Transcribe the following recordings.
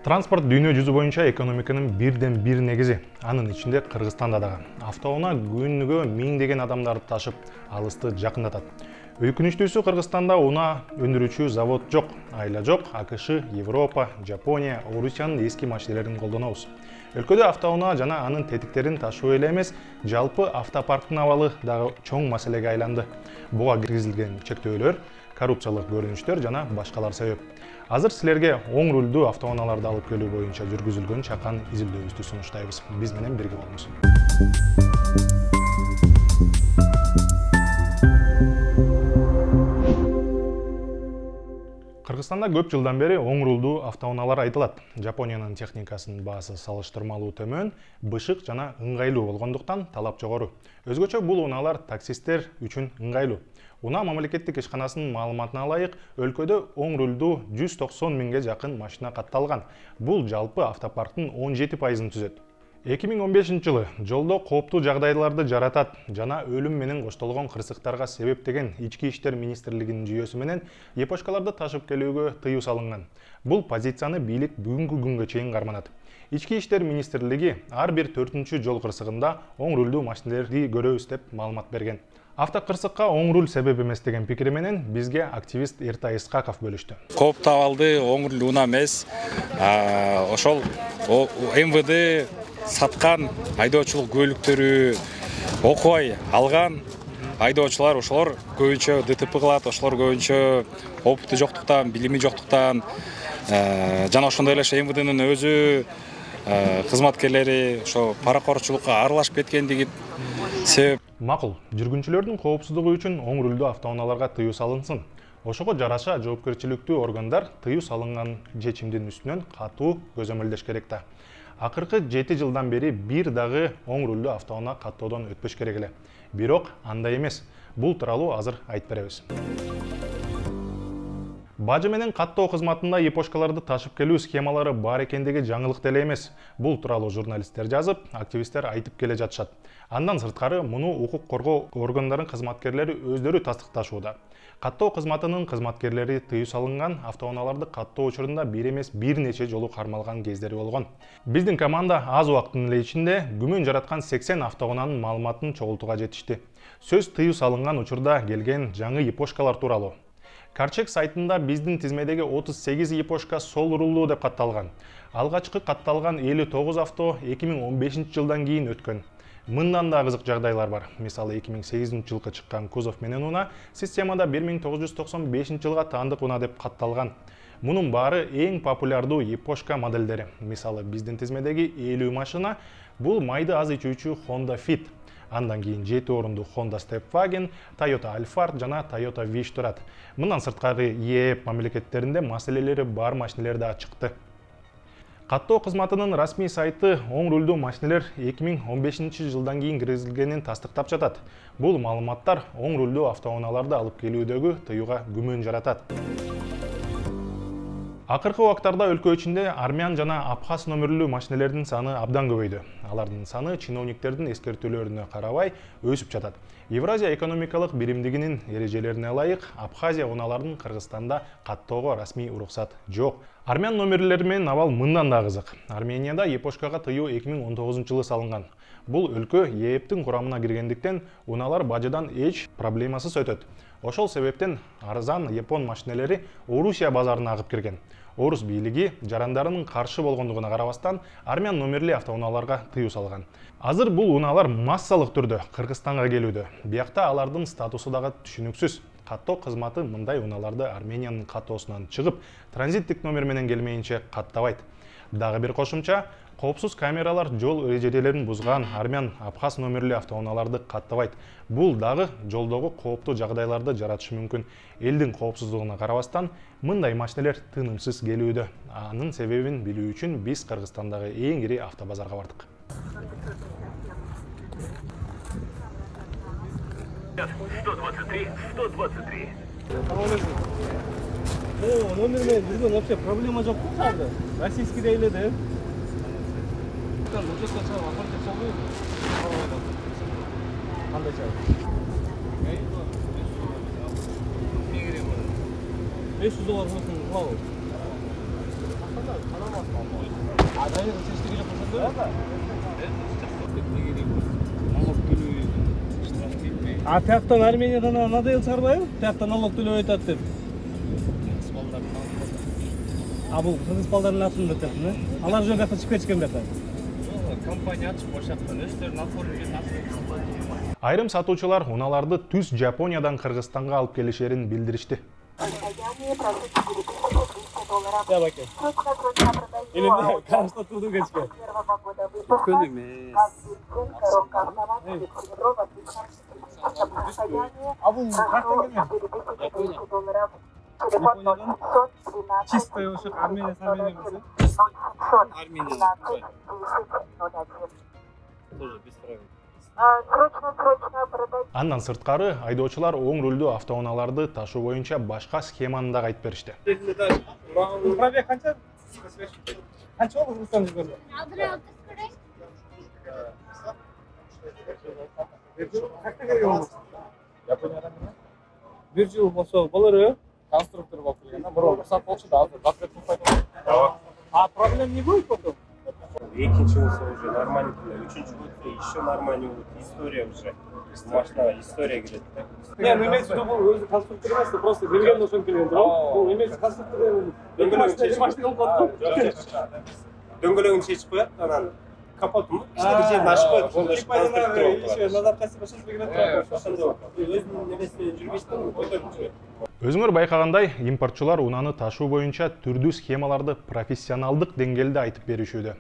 Транспорт дүйнө жүзү боюнча экономиканын бирден бир негизи. Анын ичинде Кыргызстанда дагы. Автоунаа күнүгө миңдеген адамдарды ташып, алысты жакындатат. Өкүнүчтүүсү Кыргызстанда унаа өндүрүүчү завод жок, айла жок. АКШ, Европа, Жапония, Орусиянын эски машинелерин колдонобуз. Өлкөдө автоунаа жана анын тетиктерин ташуу эле эмес, жалпы автопарктын абалы дагы чоң маселеге айланды. Буга киргизилген чектөөлөр, коррупциялык көрүнүштөр жана башкалар себеп. Азыр силерге оң рулдуу автоунааларды алып келүү боюнча жүргүзүлгөн чакан изилдөөбүздү сунуштайбыз. Биз менен бирге болуңуз. Кыргызстанда көп жылдан бери оң рулдуу автоунаалар айтылат. Жапониянын техникасынын баасы салыштырмалуу төмөн, бышык жана ыңгайлуу болгондуктан талап жогору. Өзгөчө бул унаалар таксисттер үчүн ыңгайлуу. Унаа мамлекеттик ишканасынын маалыматына ылайык, өлкөдө оң рулдуу 190 миңге жакын машина катталган. Бул жалпы автопарктын 17%-ын түзөт. 2015 жылы жолдо кооптуу жагдайларды жаратат жана өлүм менен коштолгон кырсыктарга себеп деген Ички иштер министрлигинин жүйөсү менен эпошкаларды ташып келүүгө тыюу салынган. Бул позицияны бийлик бүгүнкү күнгө чейин карманат. Ички иштер министрлиги ар бир 4-чү жол кырсыгында оң рулдуу машинелерди көрөбүз деп маалымат берген. Автокырсыкка оң руль себеп эмес деген пикири менен бизге активист Эртай Исхаков бөлүштү. Кооптуу абалды оң руль унаа эмес, ошол МВД саткан айдоочулук көлүктөрү окубай алган айдоочулар ошолор көбүнчө ДТП кылат, ошолор көбүнчө опыту жоктуктан, билими жоктуктан жана ошондой эле МВДнын өзү кызматкерлери ошо паракорчулукка аралашып кеткендиги себеп. Макул, жүргүнчүлөрдүн коопсуздугу үчүн оң рулдуу автоунааларга тыюу салынсын. Ошого жараша жоопкерчиликтүү органдар тыюу салынган чечимдин үстүнөн катуу көзөмөлдөш керек да. Акыркы 7 жылдан бери бир дагы оң рулдуу автоунаа каттоодон өтпөш керек эле. Бирок андай эмес. Бул тууралуу азыр айтып беребиз. Бажы менен каттоо кызматында эпошкаларды ташып келүү схемалары бар экендиги жаңылык деле эмес. Бул тууралуу журналисттер жазып, активисттер айтып келе жатышат. Андан сырткары муну укук коргоо органдарынын кызматкерлери өздөрү тастыкташууда. Каттоо кызматынын кызматкерлери тыюу салынган автоунааларды каттоо учурунда бир эмес бир нече жолу кармалган кездери болгон. Биздин команда аз убакыттын эле ичинде күмөн жараткан 80 автоунаанын маалыматын чогултууга жетишти. Сөз тыюу салынган учурда келген жаңы эпошкалар тууралуу. Карчек сайтында биздин тизмедеги 38 эпошка сол рулдуу деп катталган. Алгачкы катталган 59 авто 2015 жылдан кийин өткөн. Мындан да кызык жагдайлар бар. Мисалы 2008 жылга чыккан кузов менен унаа системада 1995 жылга таандык унаа деп катталган. Мунун баары эң популярдуу эпошка модельдери. Мисалы биздин тизмедеги 50 машина бул майды аз ичүүчү Honda Fit. Андан кийин 7 орундуу Honda Stepwagon, Toyota Alphard жана Toyota Wish турат. Мындан сырткары ЕЭП мамлекеттеринде маселелери бар машинелер да чыкты. Каттоо кызматынын расмий сайты оң рулдуу машинелер 2015 жылдан кийин киргизилгенин тастыктап жатат. Бул маалыматтар оң рулдуу автоунааларды алып келүүдөгү тыюуга күмөн жаратат. Акыркы убактарда өлкө ичинде армян жана абхаз номерлүү машинелердин саны абдан көбөйдү. Алардын саны чиновниктердин эскертүүлөрүнө карабай өсүп жатат. Евразия экономикалык биримдигинин эрежелерине ылайык Абхазия унааларынын Кыргызстанда каттоого расмий уруксат жок. Армян номерлери менен абал мындан да кызык. Арменияда эпошкага тыюу 2019 жылы салынган. Бул өлкө ЕЭПтин курамына киргендиктен унаалар бажыдан эч проблемасыз өтөт. Ошол себептен арзан япон машинелери Орусия базарына агып кирген. Орус бийлиги жарандарынын каршы болгондугуна карабастан армян номерлүү автоунааларга тыюу салган. Азыр бул унаалар массалык түрдө Кыргызстанга келүүдө. Биякта алардын статусу дагы түшүнүксүз. Каттоо кызматы мындай унааларды Армениянын каттоосунан чыгып, транзиттик номер менен келмейинче каттабайт. Дагы бир кошумча, коопсуз камералар жол эрежелерин бузган армян абхаз номерлүү автоунааларды каттабайт. Бул дагы жолдогу кооптуу жагдайларды жаратышы мүмкүн. Элдин коопсуздугуна карабастан мындай машинелер тынымсыз келүүдө. Анын себебин билүү үчүн биз Кыргызстандагы эң ири автобазарга бардык. 123, 123. Номермен жүргөн вообще проблема жок калды. Российский дейле да. Кандай чай? 500 доллар болсын, кылабыз. А тияктан Армениядан анадай чыгарбайбы? Тияктан налог төлөп атат деп. А бул кыргыз балдардын атында деп, алар жөн жакка чыгып кетишкен бета. Компания ачып ошактан өздөрүн оформлоп. Айрым сатуучулар унааларды түз Жапониядан Кыргызстанга алып келишерин билдиришти. Или каршыда турду кетишкен. Өткөн эмес. А бул каяктан келген? Япониядан. Чистый ошо Армения эмес. Армения. Тоже без правил. Андан сырткары айдоочулар оң рулдуу автоунааларды ташуу боюнча башка схеманы да айтып беришти. Пробег канча? Канча болду Кыргызстан жүргөндө? Бир жыл болсо болору. Конструктор болуп келген, бирок уруксат болчу да, азыр запрет кылбайт. А проблем не будет потом? Экинчи болсо уже нормально, үчүнчү болсо еще нормально будет. История уже. Машина история кирет. Не, ну имеется в виду, бул өзү конструктор эмес, просто келген ошон келген да. Бул имеется конструктор. Дөңгөлөгүн чечип коет, анан капотун иштеги жерин ачып коет. Ошондо конструктор болот. Адаптация башкача кирет. Ошондо өзүнүн немесине жүрбөйсүң, көтөрүп жүрөт. Өзүңөр байкагандай, импортчулар унаны ташуу боюнча түрдүү схемаларды профессионалдык деңгээлде айтып беришүүдө.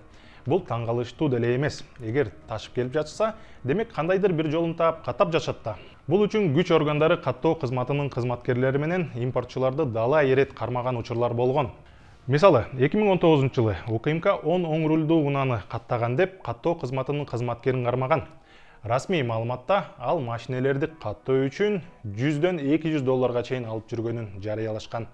Бул таң калыштуу деле эмес. Эгер ташып келип жатса, демек кандайдыр бир жолун таап каттап жатышат да. Бул үчүн күч органдары каттоо кызматынын кызматкерлери менен импортчуларды дала эрет кармаган учурлар болгон. Мисалы, 2019-жылы УКМК 10 оң рулдуу унаны каттаган деп каттоо кызматынын кызматкерин кармаган. Расмий маалыматта ал машинелерди каттоо үчүн $100–200 чейин алып жүргөнүн жарыялашкан.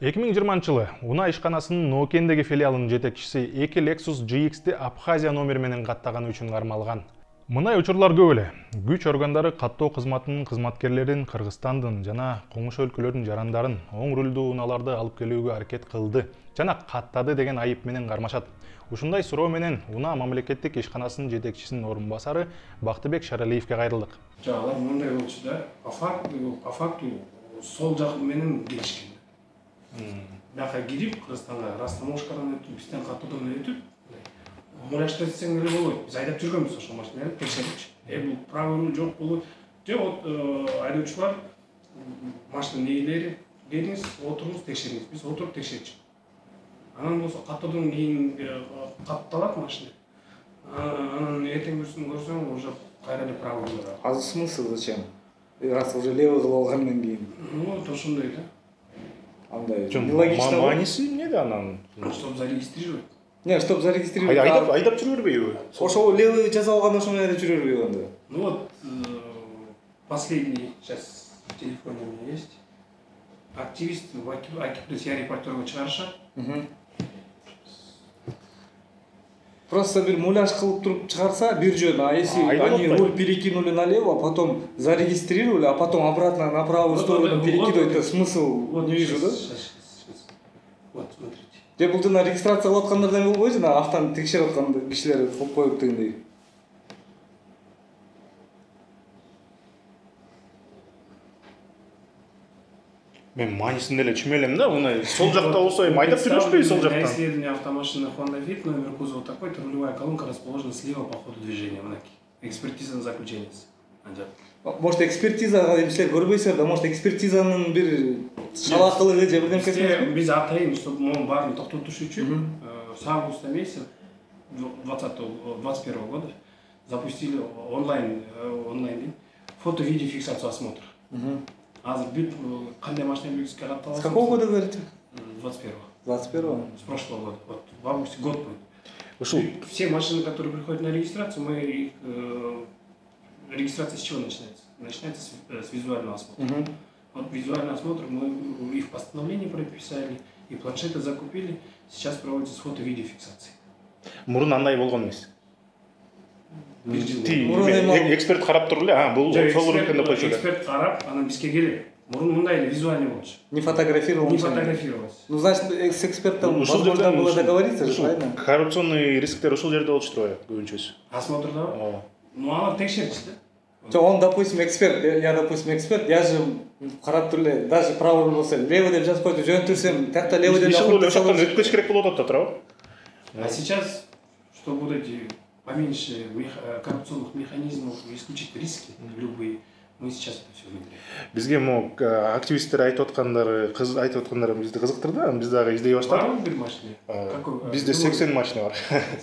2020-жылы Уна ишканасынын Ноокендеги филиалынын жетекчиси 2 Lexus GX-ти Абхазия номери менен каттаганы үчүн кармалган. Мындай учурлар көп эле. Күч органдары каттоо кызматынын кызматкерлерин Кыргызстандын жана коңшу өлкөлөрдүн жарандарын оң рулдуу унааларды алып келүүгө аракет кылды жана каттады деген айып менен кармашат. Ушундай суроо менен Уна мамлекеттик ишканасынын жетекчисинин орун басары Бактыбек Шаралиевке кайрылдык. Алар мындай болчу да, по факту сол жак менен келишкен. Бияка кирип, Кыргызстанга растаможкадан өтүп, бизден каттоодон өтүп, мурашта десең эле болбойт. Биз айдап жүргөнбүз ошол машиналарды текшерипчи. Бул правый руль жок болуп, же айдоочулар машинанын ээлери келиңиз, отуруңуз, текшериңиз. Биз отуруп текшерчү. Анан болсо каттоодон кийин катталат машина. Анан эртең бүрсүн көрсөң, уже кайра эле правый руль. А смысл зачем? Раз уже левый кылып алгандан кийин. Ну, вот ошондой да. Андай нелогично. Маанisi эмнеде анан? Чтобы зарегистрировать. Не, чтобы зарегистрировать. Айдап жүрбөйбү? Ошо левый жасап алган ошону эле жүрөрбү анда. Ну вот, последний сейчас телефон у меня есть. Активист в Акиплес, я репортерга чыгарышат. Просто бир муляж кылып туруп чыгарса бир жөн, а если они руль перекинули налево, а потом зарегистрировали, а потом обратно на правую сторону перекидывать, это смысл не вижу, да? Сейчас. Вот, смотрите. Же бул жана регистрация кылып аткандардан болбойбу жана автоны текшерип аткан кишилер кылып коюп дегендей. Мен маанисин деле түшүнбөйм да, мына сол жакта болсо айдап жүрбөшпөй сол жактан. Исследование автомашины Honda Fit, номер кузова такой, рулевая колонка расположена слева по ходу движения. Экспертиза заключения. Может экспертизага эмчилер көрбөйсүздөр да, может экспертизанын бир шалакылыгы же бирдемкеси. Биз атайын, чтобы монун баарын токтотуш үчүн с августа месяца 2021 года запустили онлайн фото-видеофиксацию осмотра. Азыр бүт кандай машина белгисине катталат. С какого года говорите? 21-го. 21-го. С прошлого года. Вот в августе год будет. Ушул Все машины, которые приходят на регистрацию, регистрация с чего начинается? Начинается с визуального осмотра. Вот визуальный осмотр мы и в постановлении прописали, и планшеты закупили. Сейчас проводится с фото-видеофиксацией. мурун андай болгон эмес. Бир жыл. Эксперт карап туруп эле, бул сол рулкенде койчу. Эксперт карап, анан бизге келет. мурун мындай эле визуальный болчу. Не фотографировал. Не фотографировалось. Ну, значит, с экспертом Ушул возможно жерден было ушул- договориться же, ушул правильно? коррупционный рисктер ушул жерде болчу турбайбы көбүнчөсү. Осмотрдабы? Ооба. Ну алар текшерчү да. Он, допустим, эксперт, я, допустим, эксперт, я же карап туруп даже право болсо лево деп жазып койду, жөнөтүрсөм, тиякта лево деп Иши ошол жактан өтүп кетиш керек болуп атат да, туурабы? А сейчас, чтобы вот эти поменьше коррупционных механизмов исключить риски любые, мы сейчас это все внедряем. Бизге могу активисттер айтып аткандары, кыз айтып аткандары бизди кызыктырды, биз дагы издей баштадык. Барбы бир машина? Бизде 80 машина бар.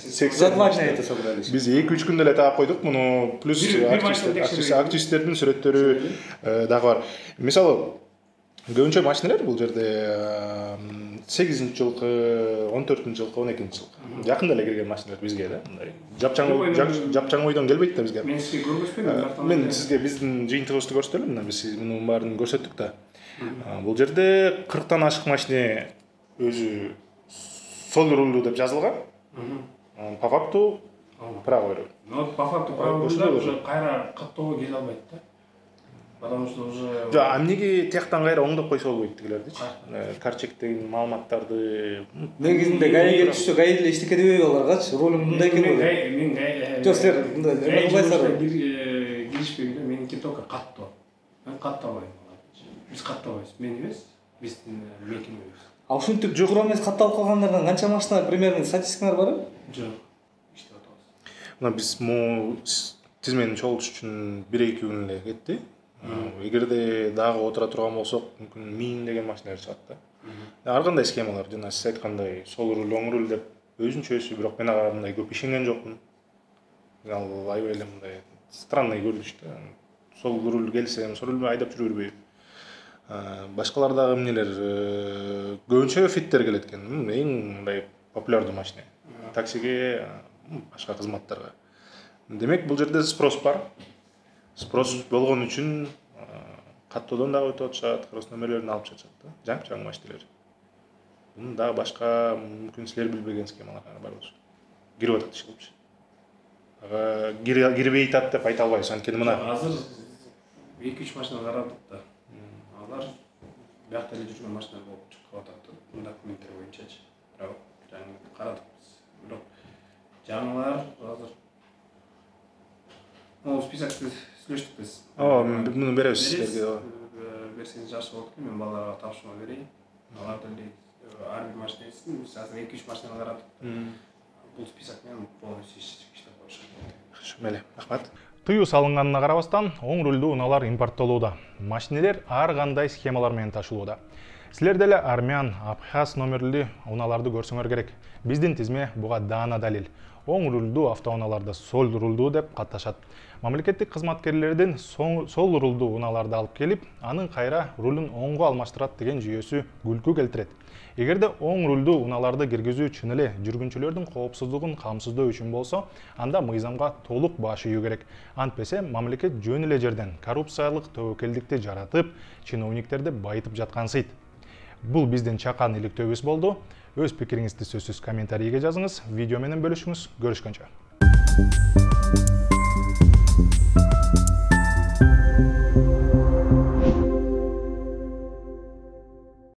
За 2 дня это собрались. Биз 2-3 күндө эле таап койдук муну, плюс активисттердин сүрөттөрү дагы бар. Мисалы, көбүнчө машиналар бул жерде 8-жылкы, 14-жылкы, 12-жылкы. Жакында эле кирген машиналар бизге да, мындай. Жапчаң ойдон келбейт да бизге. Мен сизге көргөзбөйм. Мен сизге биздин жыйынтыгыбызды көрсөтөлүм, мына биз мунун баарын көрсөттүк да. Бул жерде 40тан ашык машина өзү сол рулду деп жазылган. По факту право руль. Но по факту право рульда уже кайра каттоого келе албайт да. Потому что уже А эмнеге тияктан кайра оңдоп койсо болбойт дегилердичи? Карчектеги маалыматтарды Негизинде гаиге түшсө, гаи деле эчтеке дебейби аларгачы, ролум мындай экен го. мен Жок, силер мындай эме кылбайсыздар. киришпейм да, меники только каттоо. Мен каттабайм. Биз каттабайбыз. Мен эмес, биздин мекемебиз. А ушинтип туура эмес катталып калгандардан канча машина примерно статистикаңар барбы? Жок. Иштеп атабыз. мына биз могу тизмени чогултуш үчүн 1-2 күн эле кетти. Эгерде дагы отура турган болсок, мүмкүн 1000 машиналар чыгат да. Ар кандай схемалар, жана сиз айткандай, сол руль, оң руль деп өзүнчөсү, бирок мен ага мындай көп ишенген жокмун. Ал аябай эле мындай странный көрүнүш да. Сол руль келсе, сол руль айдап жүрө бербейби. Башкалар дагы эмнелер, көбүнчө фиттер келет экен. Эң мындай популярдуу машина. Таксиге, башка кызматтарга. Демек, бул жерде спрос бар. Спрос болгон үчүн каттоодон дагы өтүп атышат, кыргыз нөмөрлөрүн алып жатышат да. Жаңы машиналар. Мунун дагы башка мүмкүн силер билбеген схемалар бар болчу. Кирип атат иши. Ага кирбей атат деп айта албайбыз. Анткени мына Азыр 2-3 машина карадык да. Алар биякта эле жүргөн машиналар болуп чыгып атат. Мында документтер боюнчачы. Бирок жаңы карадык биз. Бирок жаңылар азыр списокты сүйлөштүк биз. муну беребиз силерге. Берсеңиз жакшы болот экен, мен балдарга тапшырма берейин. Алар деле ар бир машинасин биз азыр 2-3 машина карадык. Бул список менен полностью иштеп коюшат. Мели, рахмат. Тыюу салынганына карабастан, оң рулдуу унаалар импорттолууда. Машинелер ар кандай схемалар менен ташылууда. Силер деле армян, абхаз номерлүү унааларды көрсөңөр керек. Биздин тизме буга даана далил. Оң рулдуу автоунааларды сол рулдуу деп катташат. Мамлекеттик кызматкерлердин сол рулдуу унааларды алып келип, анын кайра рулун оңго алмаштырат деген жүйөсү күлкү келтирет. Эгерде оң рулдуу унааларды киргизүү чын эле жүргүнчүлөрдүн коопсуздугун камсыздоо үчүн болсо, анда мыйзамга толук баш ийүү керек. Антпесе мамлекет жөн эле жерден коррупциялык тобокелдикти жаратып, чиновниктерди байытып жаткансыйт. Бул биздин чакан иликтөөбүз болду. Өз пикириңизди сөзсүз комментарийге жазыңыз, видео менен бөлүшүңүз. Көрүшкөнчө.